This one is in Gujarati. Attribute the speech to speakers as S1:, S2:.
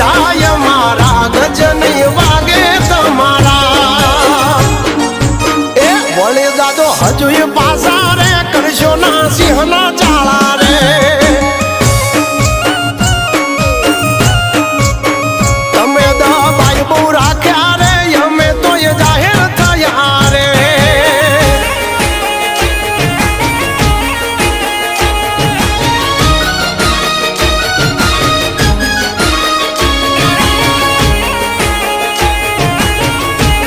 S1: થાય મારા ગજની વાગે તમારા એ વળી દાદો હજુ પાસા રે કરશો ના સિંહના ચાળા